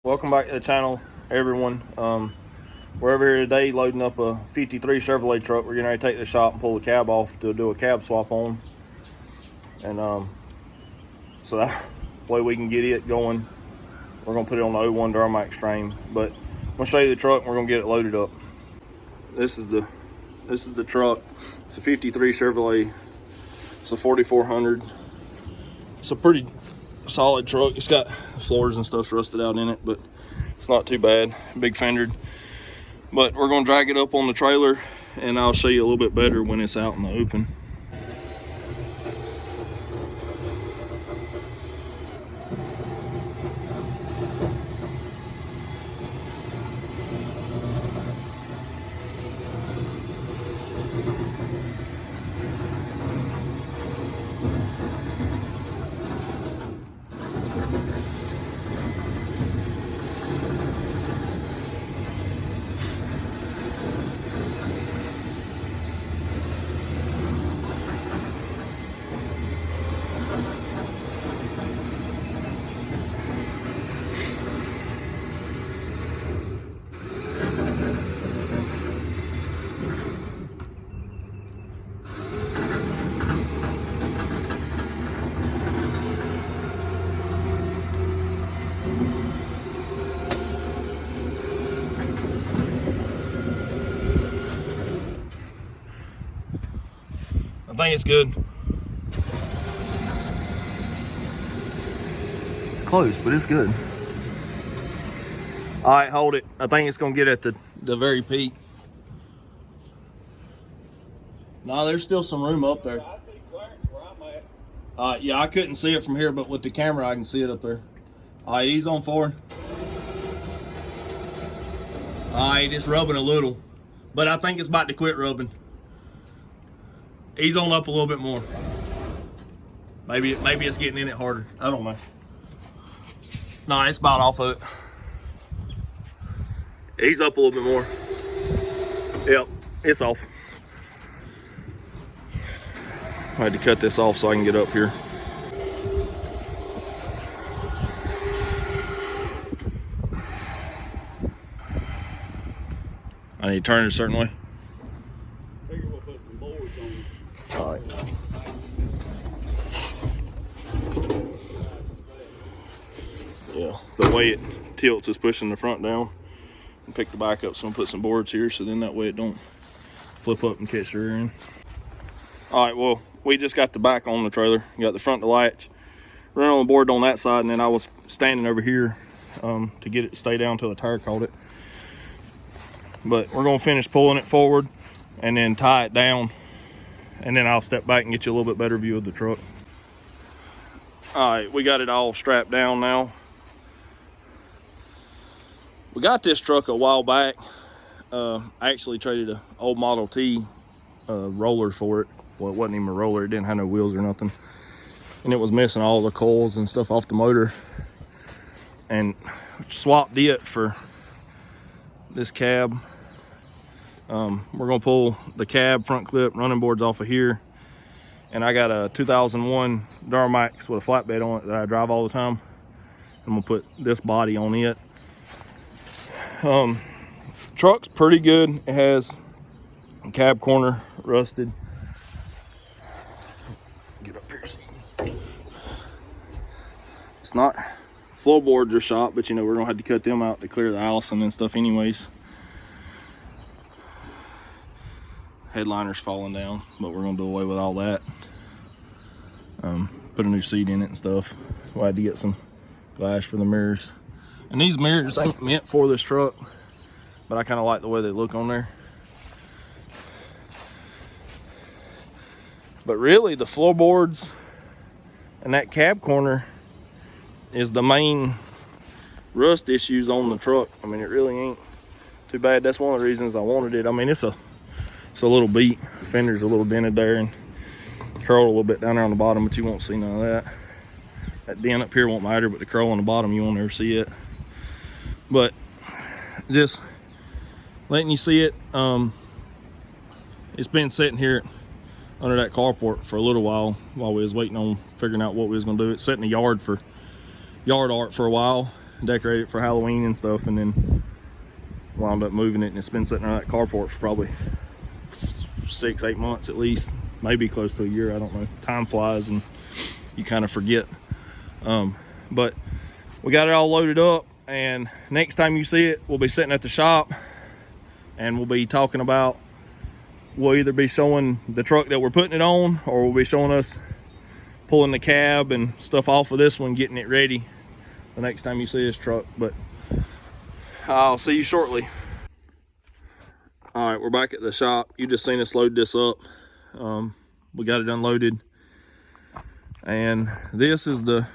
Welcome back to the channel, everyone. We're over here today loading up a 53 Chevrolet truck. We're getting ready to take the shop and pull the cab off to do a cab swap on. And so that way we can get it going. We're gonna put it on the 01 duramax frame. But I'm gonna show you the truck and we're gonna get it loaded up. This is the truck. It's a 53 Chevrolet. It's a 4400. It's a pretty solid truck. It's got floors and stuff rusted out in it, but it's not too bad. Big fendered. But we're gonna drag it up on the trailer and I'll show you a little bit better when it's out in the open. I think it's good. It's close, but it's good. All right, hold it. I think it's gonna get at the very peak. No, there's still some room up there. I see clearance where I'm at. Yeah, I couldn't see it from here, but with the camera, I can see it up there. All right, he's on forward. All right, it's rubbing a little, but I think it's about to quit rubbing. He's on up a little bit more. Maybe it's getting in it harder. I don't know. No, it's about off of it. He's up a little bit more. Yep, it's off. I had to cut this off so I can get up here. I need to turn it a certain way. Figure we'll put some boards on it. All right. Yeah, the way it tilts is pushing the front down and pick the back up. So I'm gonna put some boards here so then that way it don't flip up and catch the rear end. All right, well, we just got the back on the trailer. Got the front to latch. Running on the board on that side, and then I was standing over here to get it to stay down till the tire caught it. But we're gonna finish pulling it forward and then tie it down, and then I'll step back and get you a little bit better view of the truck. All right, we got it all strapped down now. We got this truck a while back. I actually traded an old Model T roller for it. Well, it wasn't even a roller. It didn't have no wheels or nothing. And it was missing all the coils and stuff off the motor. And swapped it for this cab. We're gonna pull the cab, front clip, running boards off of here. And I got a 2001 Duramax with a flatbed on it that I drive all the time. I'm gonna put this body on it. Truck's pretty good. It has a cab corner rusted. Get up here, see. It's not floorboards are shot, but you know we're gonna have to cut them out to clear the Allison and stuff anyways. Headliner's falling down, but we're gonna do away with all that. Put a new seat in it and stuff. So I had to get some glass for the mirrors. And these mirrors ain't meant for this truck, but I kind of like the way they look on there. But really, the floorboards and that cab corner is the main rust issues on the truck. I mean, it really ain't too bad. That's one of the reasons I wanted it. I mean, it's a little beat. Fender's a little dented there and curled a little bit down there on the bottom, but you won't see none of that. That dent up here won't matter, but the curl on the bottom, you won't ever see it. But just letting you see it. It's been sitting here under that carport for a little while we was waiting on figuring out what we was gonna do. It sat in the yard for yard art for a while, decorate it for Halloween and stuff, and then wound up moving it, and it's been sitting on that carport for probably 6-8 months at least, maybe close to a year. I don't know. Time flies and you kind of forget. But we got it all loaded up, and next time you see it, we'll be sitting at the shop and we'll be talking about, we'll either be showing the truck that we're putting it on, or we'll be showing us pulling the cab and stuff off of this one, getting it ready the next time you see this truck. But I'll see you shortly. All right, we're back at the shop. You just seen us load this up. We got it unloaded, and this is the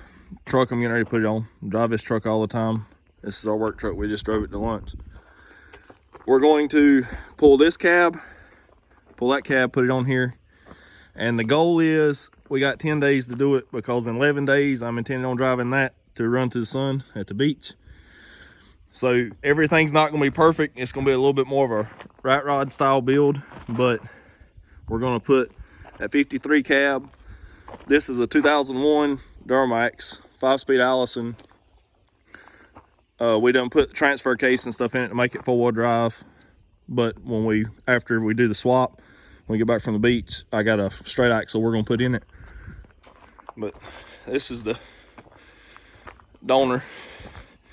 truck I'm getting ready to put it on. I drive this truck all the time. This is our work truck. We just drove it to lunch. We're going to pull this cab, pull that cab, put it on here, and the goal is we got 10 days to do it, because in 11 days I'm intending on driving that to run to the sun at the beach. So everything's not going to be perfect. It's going to be a little bit more of a rat rod style build, but we're going to put that 53 cab. This is a 2001 Duramax 5-speed Allison. We done put the transfer case and stuff in it to make it 4-wheel drive, but after we do the swap, when we get back from the beach, I got a straight axle we're going to put in it. But this is the donor.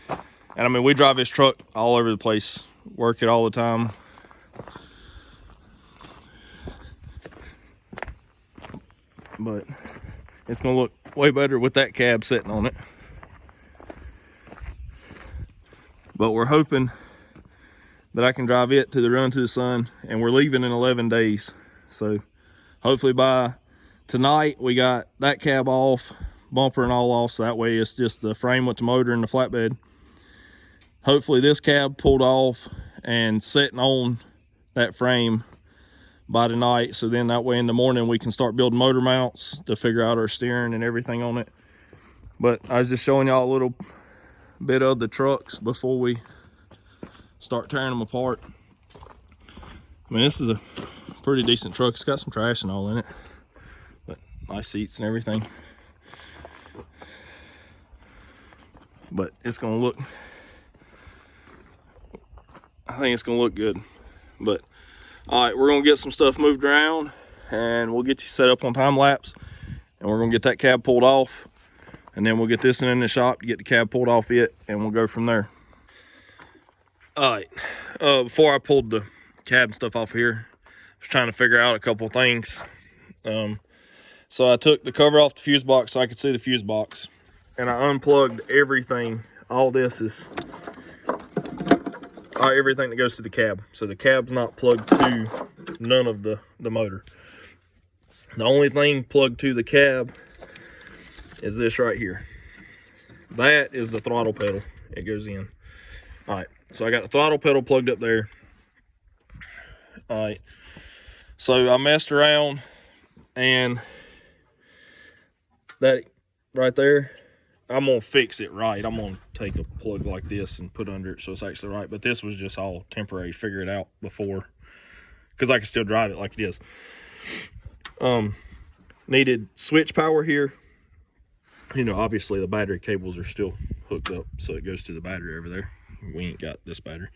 And I mean, we drive this truck all over the place, work it all the time. But it's gonna look way better with that cab sitting on it. But we're hoping that I can drive it to the run to the sun, and we're leaving in 11 days. So hopefully by tonight we got that cab off, bumper and all off, so that way it's just the frame with the motor and the flatbed. Hopefully this cab pulled off and sitting on that frame by tonight, so then that way in the morning we can start building motor mounts to figure out our steering and everything on it. But I was just showing y'all a little bit of the trucks before we start tearing them apart. I mean, this is a pretty decent truck. It's got some trash and all in it, but nice seats and everything. But it's gonna look, I think it's gonna look good. But all right, we're gonna get some stuff moved around, and we'll get you set up on time lapse, and we're gonna get that cab pulled off, and then we'll get this in the shop to get the cab pulled off it, and we'll go from there. All right, before I pulled the cab and stuff off here, I was trying to figure out a couple things. So I took the cover off the fuse box so I could see the fuse box, and I unplugged everything. All this is everything that goes to the cab. So the cab's not plugged to none of the motor. The only thing plugged to the cab is this right here. That is the throttle pedal. It goes in. All right, so I got the throttle pedal plugged up there. All right, so I messed around, and that right there, I'm gonna fix it right. I'm gonna take a plug like this and put under it so it's actually right. But this was just all temporary. Figure it out before, because I can still drive it like it is. Needed switch power here. You know, obviously the battery cables are still hooked up, so it goes to the battery over there. We ain't got this battery.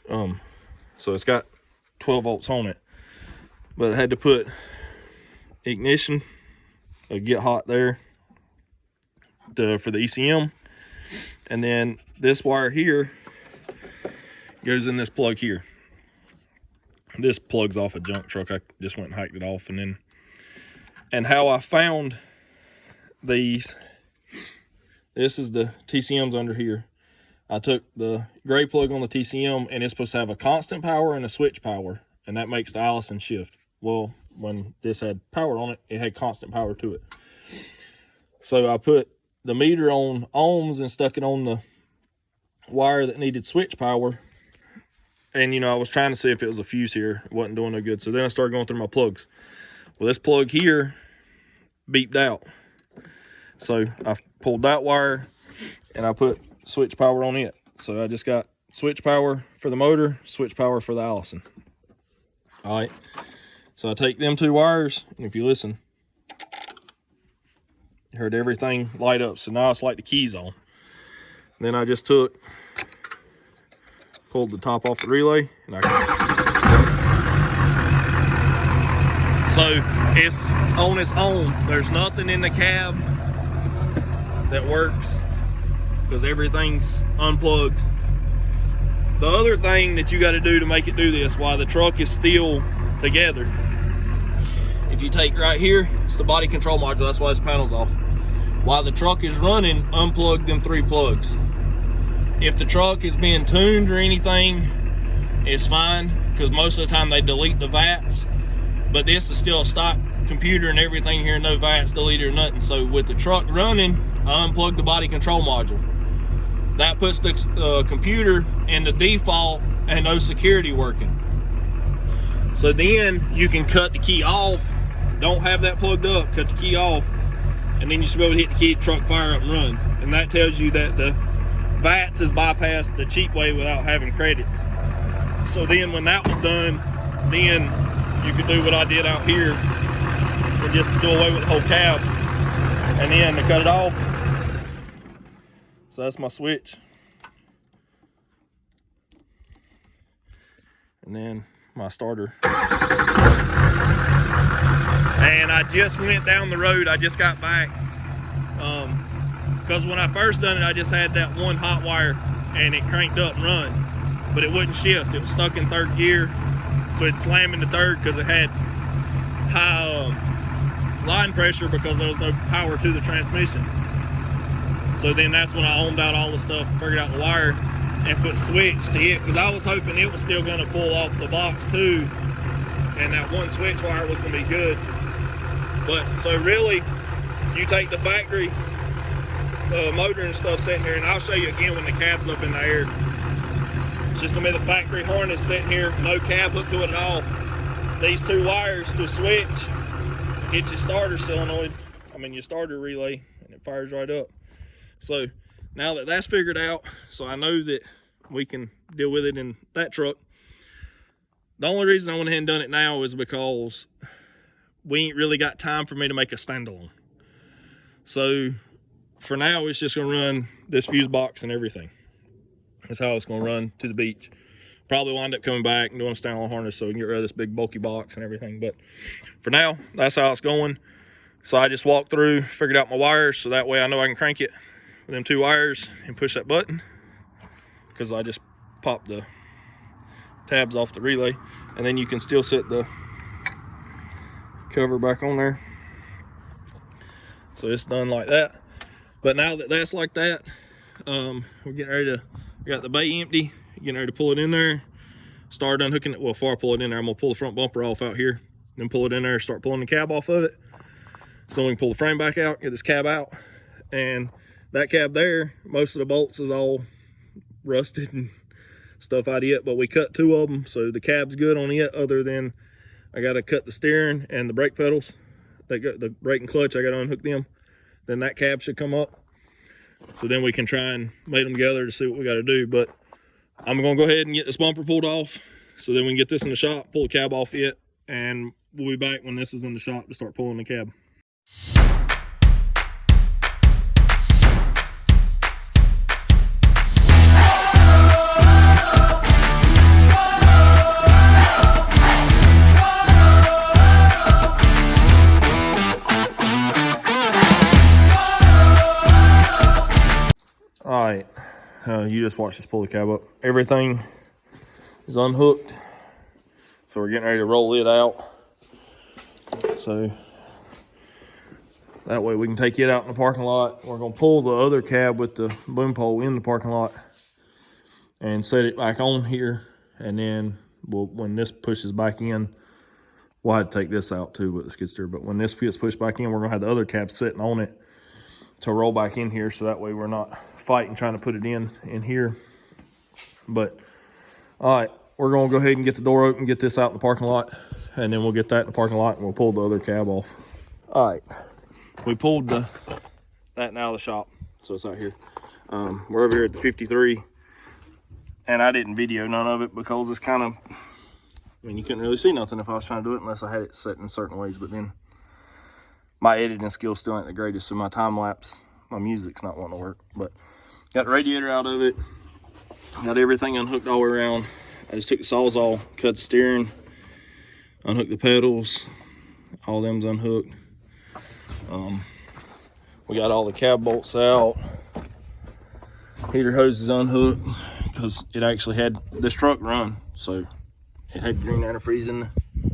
So it's got 12 volts on it, but I had to put ignition, get hot there, for the ECM, and then this wire here goes in this plug here. This plugs off a junk truck. I just went and hiked it off, and how I found these, this is the TCMs under here. I took the gray plug on the TCM, and it's supposed to have a constant power and a switch power, and that makes the Allison shift. Well, when this had power on it, it had constant power to it. So I put the meter on ohms and stuck it on the wire that needed switch power. And, you know, I was trying to see if it was a fuse here. It wasn't doing no good. So then I started going through my plugs. Well, this plug here beeped out. So I pulled that wire and I put switch power on it. So I just got switch power for the motor, switch power for the Allison. All right. So I take them two wires, and if you listen, you heard everything light up. So now it's like the key's on. Then I just pulled the top off the relay, and so it's on its own. There's nothing in the cab that works because everything's unplugged. The other thing that you got to do to make it do this while the truck is still together, if you take right here, it's the body control module. That's why this panel's off. While the truck is running, unplug them 3 plugs. If the truck is being tuned or anything, it's fine, because most of the time they delete the VATs, but this is still a stock computer and everything here, no VATs deleted or nothing. So with the truck running, I unplug the body control module. That puts the computer in the default and no security working. So then you can cut the key off. Don't have that plugged up, cut the key off, and then you should be able to hit the key, truck fire up and run. And that tells you that the VATs is bypassed the cheap way without having credits. So then when that was done, then you could do what I did out here and just do away with the whole cab, and then to cut it off. So that's my switch. And then my starter. And I just went down the road, I just got back. Because when I first done it, I just had that one hot wire and it cranked up and run, but it wouldn't shift. It was stuck in 3rd gear, so it slammed into 3rd because it had high line pressure because there was no power to the transmission. So then that's when I ohmed out all the stuff, figured out the wire, and put switch to it, because I was hoping it was still going to pull off the box too, and that one switch wire was going to be good. But so really, you take the factory motor and stuff sitting here, and I'll show you again when the cab's up in the air. It's just going to be the factory harness sitting here, no cab hooked to it at all. These 2 wires to switch, hit your starter solenoid, your starter relay, and it fires right up. So now that that's figured out, so I know that we can deal with it in that truck. The only reason I went ahead and done it now is because we ain't really got time for me to make a standalone. So for now, it's just gonna run this fuse box and everything. That's how it's gonna run to the beach. Probably wind up coming back and doing a standalone harness so we can get rid of this big bulky box and everything. But for now, that's how it's going. So I just walked through, figured out my wires, so that way I know I can crank it with them 2 wires and push that button, because I just popped the tabs off the relay, and then you can still set the cover back on there. So it's done like that. But now that that's like that, we're getting ready to, we got the bay empty, getting ready to pull it in there, start unhooking it. Well, before I pull it in there, I'm gonna pull the front bumper off out here, then pull it in there, start pulling the cab off of it, so we can pull the frame back out, get this cab out. And that cab there, most of the bolts is all rusted and stuff out of it, but we cut 2 of them, so the cab's good on it, other than I got to cut the steering and the brake pedals. They got the brake and clutch, I got to unhook them. Then that cab should come up, so then we can try and mate them together to see what we got to do. But I'm gonna go ahead and get this bumper pulled off, so then we can get this in the shop, pull the cab off it, and we'll be back when this is in the shop to start pulling the cab. All right, you just watch this pull the cab up. Everything is unhooked, so we're getting ready to roll it out. So that way we can take it out in the parking lot. We're gonna pull the other cab with the boom pole in the parking lot and set it back on here. And then when this pushes back in, we'll have to take this out too with the skid steer. But when this gets pushed back in, we're gonna have the other cab sitting on it to roll back in here, so that way we're not fighting trying to put it in here. But all right, we're gonna go ahead and get the door open, get this out in the parking lot, and then we'll get that in the parking lot and we'll pull the other cab off. All right, we pulled that now out of the shop, so it's out here. We're over here at the 53, and I didn't video none of it because it's kind of, you couldn't really see nothing if I was trying to do it unless I had it set in certain ways. But then my editing skills still ain't the greatest, so my time lapse, my music's not wanting to work. But Got the radiator out of it. Got everything unhooked all the way around. I just took the Sawzall, cut the steering, unhooked the pedals. All them's unhooked. We got all the cab bolts out. Heater hose is unhooked because it actually had this truck run, so it had green antifreeze in the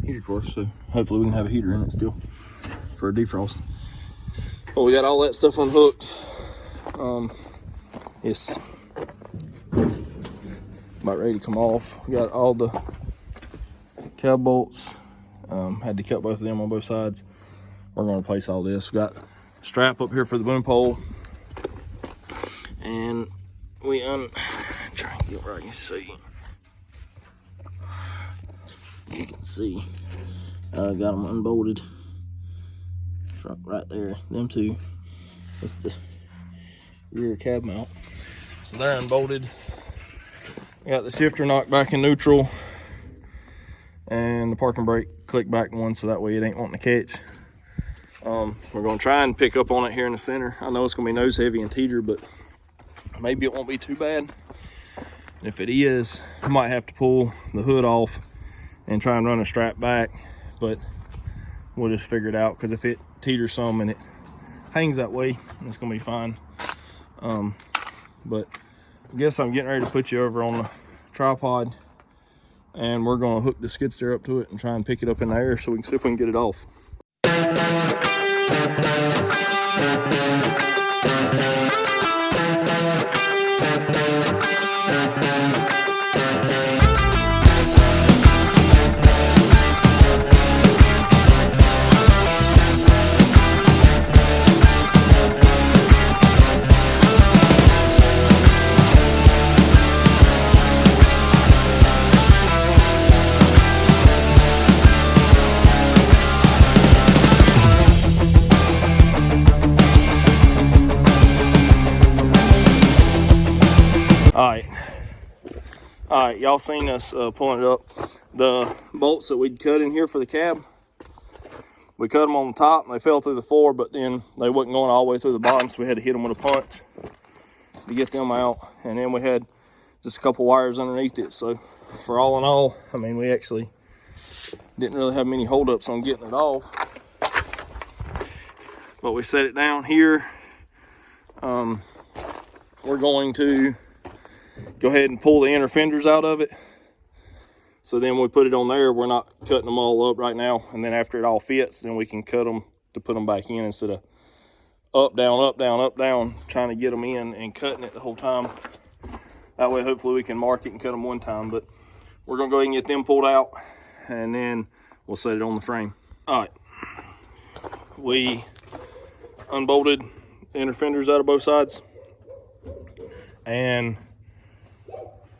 heater core. So hopefully we can have a heater in it still for a defrost. But we got all that stuff unhooked. It's about ready to come off. We got all the cab bolts. Had to cut both of them on both sides. We're going to replace all this. We got a strap up here for the boom pole, and we try and get where I can see. You can see got them unbolted right there. Them two. That's the rear cab mount. So they're unbolted. We got the shifter knocked back in neutral, and the parking brake clicked back one, so that way it ain't wanting to catch. We're gonna try and pick up on it here in the center. I know it's gonna be nose heavy and teeter, but maybe it won't be too bad. And if it is, I might have to pull the hood off and try and run a strap back, but we'll just figure it out, because if it teeters some and it hangs that way, it's gonna be fine. But I guess I'm getting ready to put you over on the tripod, and we're gonna hook the skid steer up to it and try and pick it up in the air so we can see if we can get it off. All right, y'all seen us pulling it up. The bolts that we'd cut in here for the cab, we cut them on the top and they fell through the floor, but then they wasn't going all the way through the bottom, so we had to hit them with a punch to get them out. And then we had just a couple wires underneath it. So for all in all, I mean, we actually didn't really have many holdups on getting it off. But we set it down here. We're going to go ahead and pull the inner fenders out of it. So then we put it on there. We're not cutting them all up right now. And then after it all fits, then we can cut them to put them back in instead of up, down, up, down, up, down, trying to get them in and cutting it the whole time. That way, hopefully we can mark it and cut them one time. But we're gonna go ahead and get them pulled out, and then we'll set it on the frame. All right, we unbolted the inner fenders out of both sides, and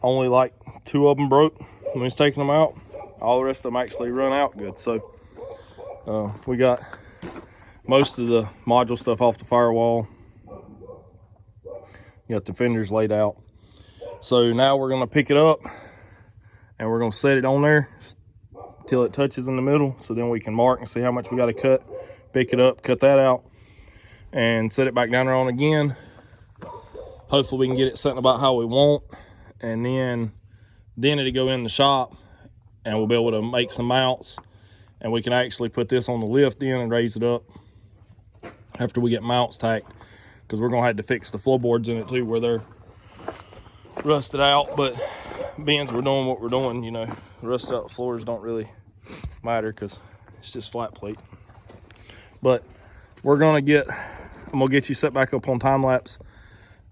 only like 2 of them broke when we was taking them out. All the rest of them actually run out good. So we got most of the module stuff off the firewall. Got the fenders laid out. So now we're gonna pick it up and we're gonna set it on there till it touches in the middle, so then we can mark and see how much we got to cut, pick it up, cut that out, and set it back down there on again. Hopefully we can get it set about how we want, and then it'll go in the shop and we'll be able to make some mounts, and we can actually put this on the lift in and raise it up after we get mounts tacked, because we're gonna have to fix the floorboards in it too where they're rusted out. But being we're doing what we're doing, you know, rusted out floors don't really matter because it's just flat plate. But I'm gonna get you set back up on time lapse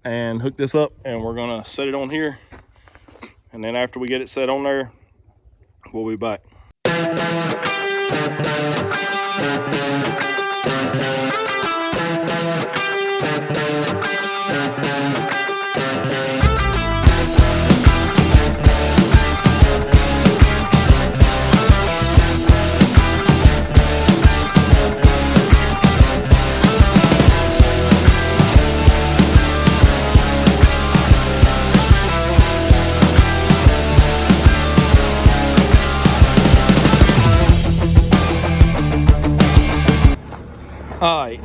and hook this up, and we're gonna set it on here, and then after we get it set on there, we'll be back. All right,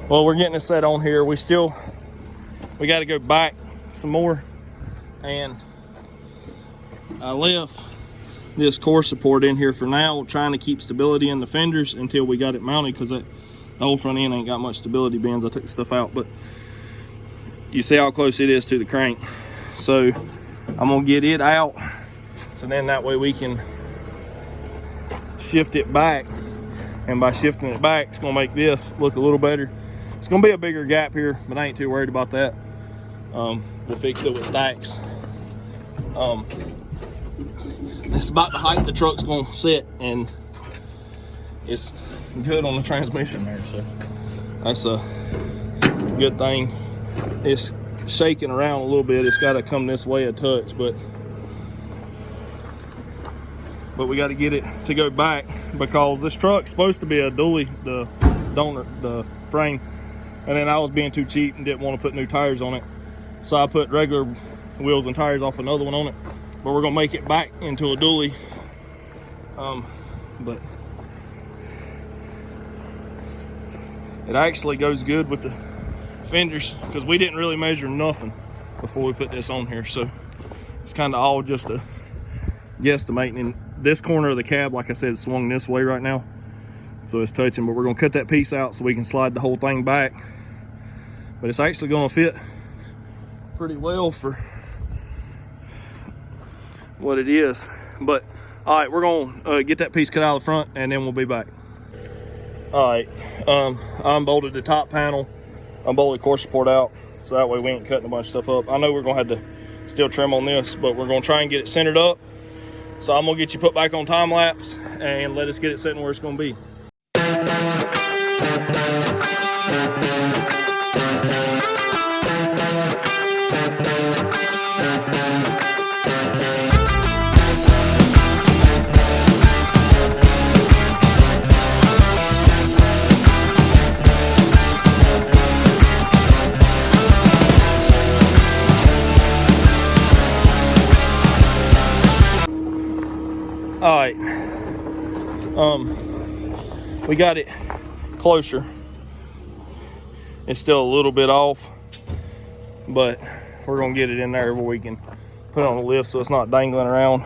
well, we're getting it set on here. We still we got to go back some more, and I left this core support in here for now, trying to keep stability in the fenders until we got it mounted, because the whole front end ain't got much stability bends. I took the stuff out, but you see how close it is to the crank. So I'm gonna get it out, so then that way we can shift it back, and by shifting it back, it's gonna make this look a little better. It's gonna be a bigger gap here, but I ain't too worried about that. We'll fix it with stacks. It's about the height the truck's gonna sit, and it's good on the transmission there, so that's a good thing. It's shaking around a little bit. It's got to come this way a touch, but we got to get it to go back, because this truck's supposed to be a dually, the frame, and then I was being too cheap and didn't want to put new tires on it, so I put regular wheels and tires off another one on it. But we're gonna make it back into a dually. But it actually goes good with the fenders, because we didn't really measure nothing before we put this on here, so it's kind of all just a guesstimate. And this corner of the cab, like I said, is swung this way right now, so it's touching, but we're gonna cut that piece out so we can slide the whole thing back. But it's actually gonna fit pretty well for what it is. But all right, we're gonna get that piece cut out of the front, and then we'll be back. All right, I unbolted the top panel, unbolted core support out, so that way we ain't cutting a bunch of stuff up. I know we're gonna have to still trim on this, but we're gonna try and get it centered up. So I'm gonna get you put back on time lapse and let us get it sitting where it's gonna be. All right, we got it closer. It's still a little bit off, but we're gonna get it in there where we can put it on the lift so it's not dangling around.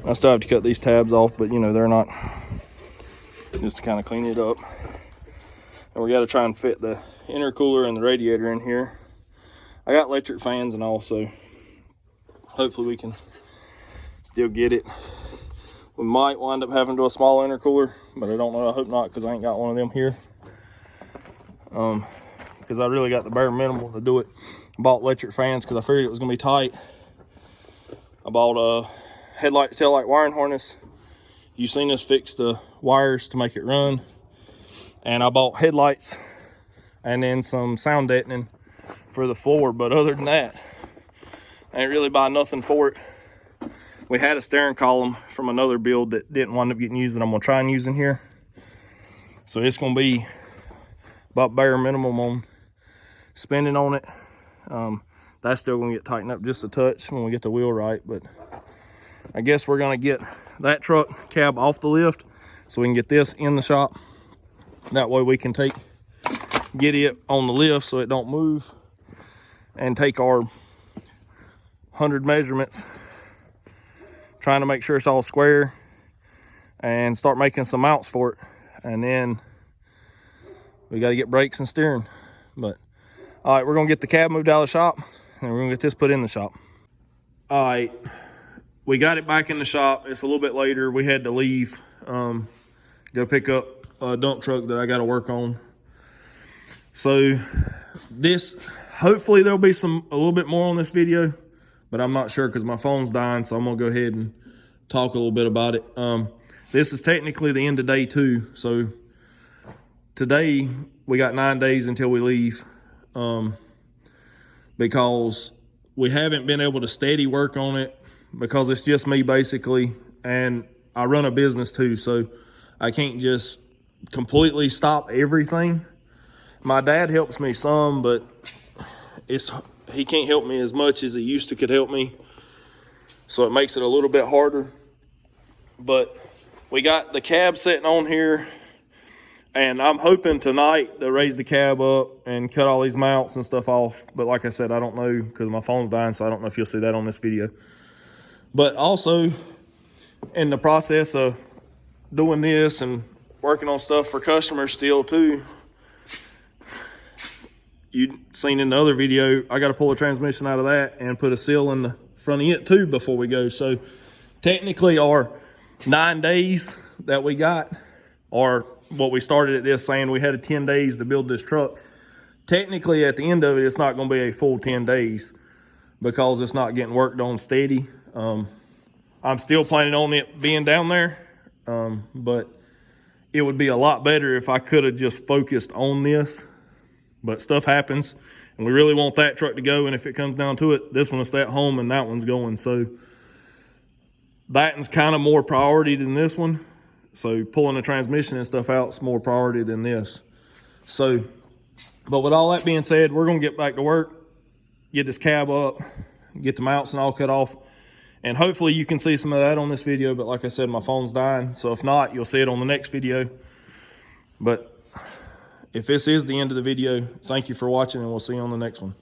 I still have to cut these tabs off, but you know, they're not, just to kind of clean it up. And we got to try and fit the intercooler and the radiator in here. I got electric fans and all, so hopefully we can still get it. We might wind up having to do a small intercooler, but I don't know. I hope not, because I ain't got one of them here. Because I really got the bare minimum to do it. I bought electric fans because I figured it was going to be tight. I bought a headlight to taillight wiring harness. You've seen us fix the wires to make it run. And I bought headlights and then some sound deadening for the floor. But other than that, I ain't really buy nothing for it. We had a steering column from another build that didn't wind up getting used, that I'm gonna try and use in here. So it's gonna be about bare minimum on spending on it. That's still gonna get tightened up just a touch when we get the wheel right, but I guess we're gonna get that truck cab off the lift so we can get this in the shop. That way we can get it on the lift so it don't move, and take our 100 measurements, trying to make sure it's all square, and start making some mounts for it. And then we got to get brakes and steering. But all right, we're gonna get the cab moved out of the shop, and we're gonna get this put in the shop. All right, we got it back in the shop. It's a little bit later. We had to leave, go pick up a dump truck that I got to work on. So this, hopefully there'll be a little bit more on this video, but I'm not sure because my phone's dying, so I'm gonna go ahead and talk a little bit about it. This is technically the end of day 2. So today we got 9 days until we leave, because we haven't been able to steady work on it, because it's just me basically, and I run a business too, so I can't just completely stop everything. My dad helps me some, but he can't help me as much as he used to could help me, so it makes it a little bit harder. But we got the cab sitting on here. And I'm hoping tonight to raise the cab up and cut all these mounts and stuff off. But like I said, I don't know because my phone's dying, so I don't know if you'll see that on this video. But also, in the process of doing this and working on stuff for customers still too, you seen in the other video, I got to pull a transmission out of that and put a seal in the front of it too before we go. So technically our 9 days that we got, or what we started at this saying we had 10 days to build this truck, technically at the end of it, it's not going to be a full 10 days because it's not getting worked on steady. I'm still planning on it being down there, but it would be a lot better if I could have just focused on this. But stuff happens, and we really want that truck to go, and if it comes down to it, this one will stay at home and that one's going. So that one's kind of more priority than this one. So pulling the transmission and stuff out is more priority than this. So, but with all that being said, we're going to get back to work, get this cab up, get the mounts and all cut off. And hopefully you can see some of that on this video. But like I said, my phone's dying. So if not, you'll see it on the next video. But if this is the end of the video, thank you for watching, and we'll see you on the next one.